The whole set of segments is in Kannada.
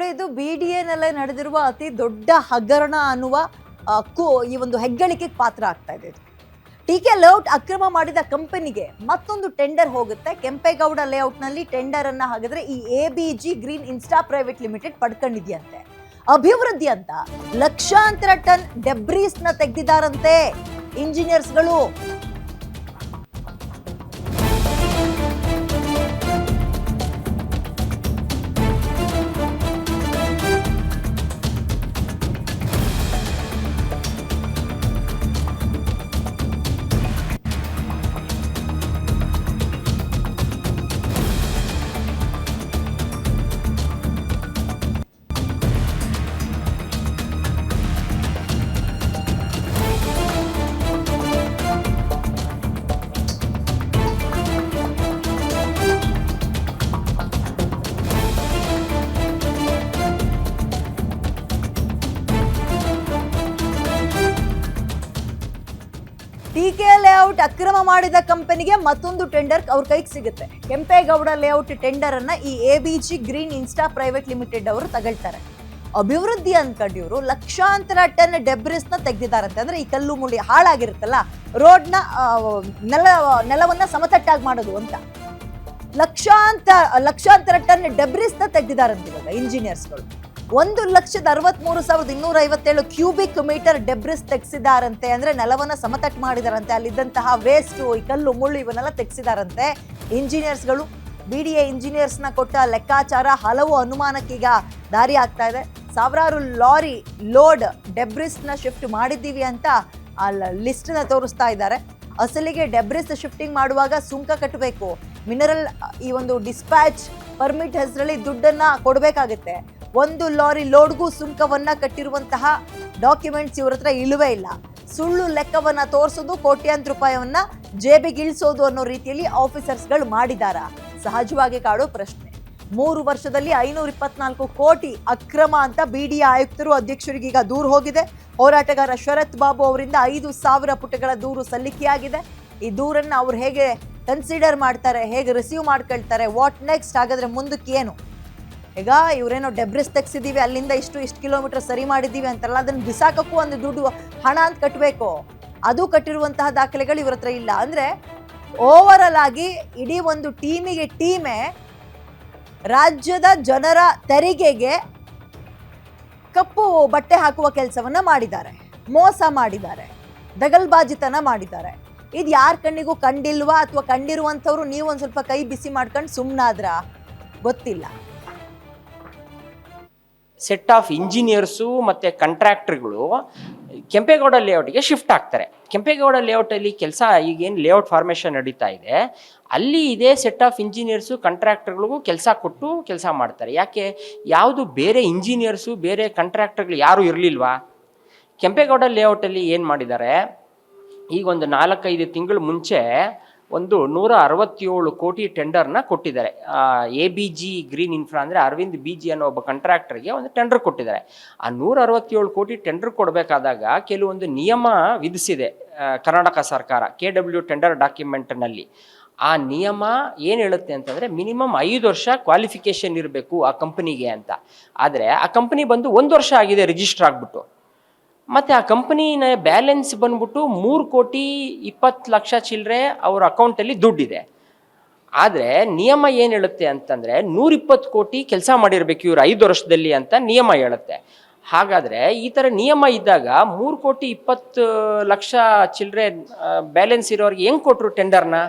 ನೋಡಿ, ಇದು BDAನಲ್ಲೇ ನಡೆದಿರುವ ಅತಿ ದೊಡ್ಡ ಹಗರಣ ಅನ್ನುವ ಈ ಒಂದು ಹೆಗ್ಗಳಿಕೆಗೆ ಪಾತ್ರ ಆಗ್ತಾ ಇದೆ. TK ಲೇಔಟ್ ಅಕ್ರಮ ಮಾಡಿದ ಕಂಪನಿಗೆ ಮತ್ತೊಂದು ಟೆಂಡರ್ ಹೋಗುತ್ತೆ. ಕೆಂಪೇಗೌಡ ಲೇಔಟ್ನಲ್ಲಿ ಟೆಂಡರ್ ಅನ್ನ ಹಾಕಿದ್ರೆ ಈ ABG green insta private limited ಪಡ್ಕೊಂಡಿದ್ಯಂತೆ. ಅಭಿವೃದ್ಧಿ ಅಂತ ಲಕ್ಷಾಂತರ ಟನ್ ಡೆಬ್ರೀಸ್ ನ ತೆಗೆದಿದ್ದಾರಂತೆ ಇಂಜಿನಿಯರ್ಸ್ಗಳು. TK ಲೇಔಟ್ ಅಕ್ರಮ ಮಾಡಿದ ಕಂಪನಿಗೆ ಮತ್ತೊಂದು ಟೆಂಡರ್ ಅವ್ರ ಕೈಗೆ ಸಿಗುತ್ತೆ. ಕೆಂಪೇಗೌಡ ಲೇಔಟ್ ಟೆಂಡರ್ ಅನ್ನ ಈ ABG green insta private limited ಅವರು ತಗೊಳ್ತಾರೆ. ಅಭಿವೃದ್ಧಿ ಅನ್ಕೊಂಡು ಇವರು ಲಕ್ಷಾಂತರ ಟನ್ ಡೆಬ್ರಿಸ್ ನ ತೆಗೆದಿದ್ದಾರಂತೆ. ಅಂದ್ರೆ ಈ ಕಲ್ಲು ಮುಳ್ಳಿ ಹಾಳಾಗಿರುತ್ತಲ್ಲ, ರೋಡ್ ನ ನೆಲವನ್ನ ಸಮತಟ್ಟಾಗಿ ಮಾಡೋದು ಅಂತ ಲಕ್ಷಾಂತರ ಟನ್ ಡೆಬ್ರಿಸ್ ನ ತೆಗೆದಿದ್ದಾರಂತೆ ಇವಾಗ ಇಂಜಿನಿಯರ್ಸ್ಗಳು. 1,63,257 ಕ್ಯೂಬಿಕ್ ಮೀಟರ್ ಡೆಬ್ರಿಸ್ ತೆಗೆಸಿದಾರಂತೆ. ಅಂದ್ರೆ ನೆಲವನ್ನ ಸಮತಟ್ಟು ಮಾಡಿದಾರಂತೆ. ಅಲ್ಲಿದ್ದಂತಹ ವೇಸ್ಟ್, ಈ ಕಲ್ಲು ಮುಳ್ಳು ಇವನ್ನೆಲ್ಲ ತೆಗೆಸಿದಾರಂತೆ ಇಂಜಿನಿಯರ್ಸ್ಗಳು. BDA ಇಂಜಿನಿಯರ್ಸ್ ನ ಕೊಟ್ಟ ಲೆಕ್ಕಾಚಾರ ಹಲವು ಅನುಮಾನಕ್ಕೀಗ ದಾರಿ ಆಗ್ತಾ ಇದೆ. ಸಾವಿರಾರು ಲಾರಿ ಲೋಡ್ ಡೆಬ್ರಿಸ್ ನ ಶಿಫ್ಟ್ ಮಾಡಿದ್ದೀವಿ ಅಂತ ಆ ಲಿಸ್ಟ್ ನ ತೋರಿಸ್ತಾ ಇದ್ದಾರೆ. ಅಸಲಿಗೆ ಡೆಬ್ರಿಸ್ ಶಿಫ್ಟಿಂಗ್ ಮಾಡುವಾಗ ಸುಂಕ ಕಟ್ಟಬೇಕು. ಮಿನರಲ್ ಈ ಒಂದು ಡಿಸ್ಪ್ಯಾಚ್ ಪರ್ಮಿಟ್ ಹೆಸರಲ್ಲಿ ದುಡ್ಡನ್ನ ಕೊಡಬೇಕಾಗುತ್ತೆ. ಒಂದು ಲಾರಿ ಲೋಡ್ಗೂ ಸುಂಕವನ್ನ ಕಟ್ಟಿರುವಂತಹ ಡಾಕ್ಯುಮೆಂಟ್ಸ್ ಇವ್ರ ಹತ್ರ ಇಳುವೇ ಇಲ್ಲ. ಸುಳ್ಳು ಲೆಕ್ಕವನ್ನ ತೋರಿಸೋದು, ಕೋಟ್ಯಾಂತರ ರೂಪಾಯಿಯನ್ನ ಜೇಬಿಗೆ ಇಳಿಸೋದು ಅನ್ನೋ ರೀತಿಯಲ್ಲಿ ಆಫೀಸರ್ಸ್ಗಳು ಮಾಡಿದಾರ? ಸಹಜವಾಗಿ ಕಾಡೋ ಪ್ರಶ್ನೆ. 3 ವರ್ಷದಲ್ಲಿ 524 ಕೋಟಿ ಅಕ್ರಮ ಅಂತ BDA ಆಯುಕ್ತರು ಅಧ್ಯಕ್ಷರಿಗೀಗ ದೂರು ಹೋಗಿದೆ. ಹೋರಾಟಗಾರ ಶರತ್ ಬಾಬು ಅವರಿಂದ 5,000 ಪುಟಗಳ ದೂರು ಸಲ್ಲಿಕೆಯಾಗಿದೆ. ಈ ದೂರನ್ನ ಅವ್ರು ಹೇಗೆ ಕನ್ಸಿಡರ್ ಮಾಡ್ತಾರೆ, ಹೇಗೆ ರಿಸೀವ್ ಮಾಡ್ಕೊಳ್ತಾರೆ, ವಾಟ್ ನೆಕ್ಸ್ಟ್, ಹಾಗಾದ್ರೆ ಮುಂದಕ್ಕೆ ಏನು? ಈಗ ಇವರೇನೋ ಡೆಬ್ರಿಸ್ ತೆಗ್ಸಿದೀವಿ, ಅಲ್ಲಿಂದ ಇಷ್ಟು ಕಿಲೋಮೀಟರ್ ಸರಿ ಮಾಡಿದ್ದೀವಿ ಅಂತಾರಲ್ಲ, ಅದನ್ನು ಬಿಸಾಕಕ್ಕೂ ಒಂದು ದುಡ್ಡು ಹಣ ಅಂತ ಕಟ್ಟಬೇಕು. ಅದು ಕಟ್ಟಿರುವಂತಹ ದಾಖಲೆಗಳು ಇವ್ರ ಹತ್ರ ಇಲ್ಲ. ಅಂದ್ರೆ ಓವರ್ ಆಗಿ ಇಡೀ ಒಂದು ಟೀಮೇ ರಾಜ್ಯದ ಜನರ ತೆರಿಗೆಗೆ ಕಪ್ಪು ಬಟ್ಟೆ ಹಾಕುವ ಕೆಲಸವನ್ನ ಮಾಡಿದ್ದಾರೆ, ಮೋಸ ಮಾಡಿದ್ದಾರೆ, ದಗಲ್ಬಾಜಿತನ ಮಾಡಿದ್ದಾರೆ. ಇದು ಯಾರ ಕಣ್ಣಿಗೂ ಕಂಡಿಲ್ವಾ, ಅಥವಾ ಕಂಡಿರುವಂಥವ್ರು ನೀವು ಒಂದು ಸ್ವಲ್ಪ ಕೈ ಬಿಸಿ ಮಾಡ್ಕೊಂಡು ಸುಮ್ಮನಾದ್ರ ಗೊತ್ತಿಲ್ಲ. ಸೆಟ್ ಆಫ್ ಇಂಜಿನಿಯರ್ಸು ಮತ್ತು ಕಾಂಟ್ರಾಕ್ಟರ್ಗಳು ಕೆಂಪೇಗೌಡ ಲೇಔಟ್ಗೆ ಶಿಫ್ಟ್ ಆಗ್ತಾರೆ. ಕೆಂಪೇಗೌಡ ಲೇಔಟಲ್ಲಿ ಕೆಲಸ ಈಗೇನು ಲೇಔಟ್ ಫಾರ್ಮೇಷನ್ ನಡೀತಾ ಇದೆ, ಅಲ್ಲಿ ಇದೇ ಸೆಟ್ ಆಫ್ ಇಂಜಿನಿಯರ್ಸು ಕಾಂಟ್ರಾಕ್ಟರ್ಗಳಿಗೂ ಕೆಲಸ ಕೊಟ್ಟು ಕೆಲಸ ಮಾಡ್ತಾರೆ. ಯಾಕೆ ಯಾವುದು ಬೇರೆ ಇಂಜಿನಿಯರ್ಸು ಬೇರೆ ಕಾಂಟ್ರಾಕ್ಟರ್ಗಳು ಯಾರೂ ಇರಲಿಲ್ವಾ? ಕೆಂಪೇಗೌಡ ಲೇಔಟಲ್ಲಿ ಏನು ಮಾಡಿದ್ದಾರೆ, ಈಗ ಒಂದು 4-5 ತಿಂಗಳ ಮುಂಚೆ ಒಂದು 167 ಕೋಟಿ ಟೆಂಡರ್ನ ಕೊಟ್ಟಿದ್ದಾರೆ. ABG ಗ್ರೀನ್ ಇನ್ಫ್ರಾ ಅಂದರೆ ಅರವಿಂದ್ BG ಅನ್ನೋ ಒಬ್ಬ ಕಾಂಟ್ರಾಕ್ಟರ್ಗೆ ಒಂದು ಟೆಂಡರ್ ಕೊಟ್ಟಿದ್ದಾರೆ. ಆ 167 ಕೋಟಿ ಟೆಂಡರ್ ಕೊಡಬೇಕಾದಾಗ ಕೆಲವೊಂದು ನಿಯಮ ವಿಧಿಸಿದೆ ಕರ್ನಾಟಕ ಸರ್ಕಾರ KW ಟೆಂಡರ್ ಡಾಕ್ಯುಮೆಂಟ್ನಲ್ಲಿ. ಆ ನಿಯಮ ಏನು ಹೇಳುತ್ತೆ ಅಂತಂದರೆ ಮಿನಿಮಮ್ 5 ವರ್ಷ ಕ್ವಾಲಿಫಿಕೇಷನ್ ಇರಬೇಕು ಆ ಕಂಪನಿಗೆ ಅಂತ. ಆದರೆ ಆ ಕಂಪನಿ ಬಂದು 1 ವರ್ಷ ಆಗಿದೆ ರಿಜಿಸ್ಟರ್ ಆಗಿಬಿಟ್ಟು. ಮತ್ತು ಆ ಕಂಪನಿನ ಬ್ಯಾಲೆನ್ಸ್ ಬಂದ್ಬಿಟ್ಟು 3,20,00,000 ಚಿಲ್ಲರೆ ಅವ್ರ ಅಕೌಂಟಲ್ಲಿ ದುಡ್ಡಿದೆ. ಆದರೆ ನಿಯಮ ಏನು ಹೇಳುತ್ತೆ ಅಂತಂದರೆ 120 ಕೋಟಿ ಕೆಲಸ ಮಾಡಿರಬೇಕು ಇವರು 5 ವರ್ಷದಲ್ಲಿ ಅಂತ ನಿಯಮ ಹೇಳುತ್ತೆ. ಹಾಗಾದರೆ ಈ ಥರ ನಿಯಮ ಇದ್ದಾಗ 3,20,00,000 ಚಿಲ್ಲರೆ ಬ್ಯಾಲೆನ್ಸ್ ಇರೋರಿಗೆ ಹೆಂಗೆ ಕೊಟ್ಟರು ಟೆಂಡರ್ನ?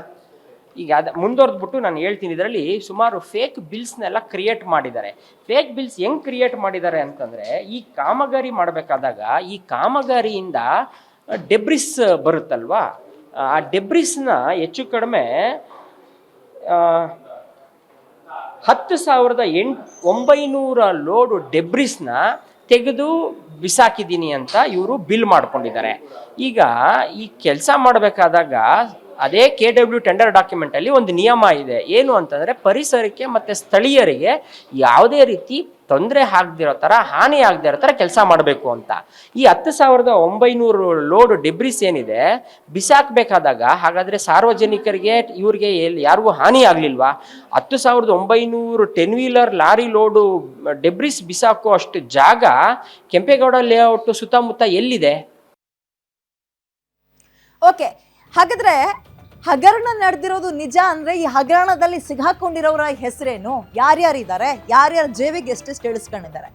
ಈಗ ಅದು ಮುಂದುವರೆದ್ಬಿಟ್ಟು ನಾನು ಹೇಳ್ತೀನಿ. ಇದರಲ್ಲಿ ಸುಮಾರು ಫೇಕ್ ಬಿಲ್ಸ್ನೆಲ್ಲ ಕ್ರಿಯೇಟ್ ಮಾಡಿದ್ದಾರೆ. ಫೇಕ್ ಬಿಲ್ಸ್ ಹೆಂಗೆ ಕ್ರಿಯೇಟ್ ಮಾಡಿದ್ದಾರೆ ಅಂತಂದರೆ, ಈ ಕಾಮಗಾರಿ ಮಾಡಬೇಕಾದಾಗ ಈ ಕಾಮಗಾರಿಯಿಂದ ಡೆಬ್ರಿಸ್ ಬರುತ್ತಲ್ವಾ, ಆ ಡೆಬ್ರಿಸ್ನ ಹೆಚ್ಚು ಕಡಿಮೆ 10,900 ಲೋಡು ಡೆಬ್ರಿಸ್ನ ತೆಗೆದು ಬಿಸಾಕಿದ್ದೀನಿ ಅಂತ ಇವರು ಬಿಲ್ ಮಾಡ್ಕೊಂಡಿದ್ದಾರೆ. ಈಗ ಈ ಕೆಲಸ ಮಾಡಬೇಕಾದಾಗ ಅದೇ KW ಟೆಂಡರ್ ಡಾಕ್ಯುಮೆಂಟಲ್ಲಿ ಒಂದು ನಿಯಮ ಇದೆ. ಏನು ಅಂತಂದರೆ, ಪರಿಸರಕ್ಕೆ ಮತ್ತು ಸ್ಥಳೀಯರಿಗೆ ಯಾವುದೇ ರೀತಿ ತೊಂದರೆ ಆಗದಿರೋ ಥರ, ಹಾನಿ ಆಗದೆ ಇರೋ ಥರ ಕೆಲಸ ಮಾಡಬೇಕು ಅಂತ. ಈ 10,900 ಲೋಡ್ ಡೆಬ್ರಿಸ್ ಏನಿದೆ ಬಿಸಾಕಬೇಕಾದಾಗ, ಹಾಗಾದರೆ ಸಾರ್ವಜನಿಕರಿಗೆ ಇವ್ರಿಗೆ ಯಾರಿಗೂ ಹಾನಿ ಆಗಲಿಲ್ವಾ? 10,900 10 ವೀಲರ್ ಲಾರಿ ಲೋಡು ಡೆಬ್ರಿಸ್ ಬಿಸಾಕೋ ಅಷ್ಟು ಜಾಗ ಕೆಂಪೇಗೌಡ ಲೇಔಟ್ ಸುತ್ತಮುತ್ತ ಎಲ್ಲಿದೆ? ಓಕೆ, ಹಾಗಾದ್ರೆ ಹಗರಣ ನಡೆದಿರೋದು ನಿಜ ಅಂದ್ರೆ ಈ ಹಗರಣದಲ್ಲಿ ಸಿಗಾಕೊಂಡಿರೋರ ಹೆಸರೇನು, ಯಾರ್ಯಾರಿದ್ದಾರೆ, ಯಾರ್ಯಾರ ಜೇಬಿಗೆ ಎಷ್ಟೆಷ್ಟು ಇಳಿಸ್ಕೊಂಡಿದ್ದಾರೆ?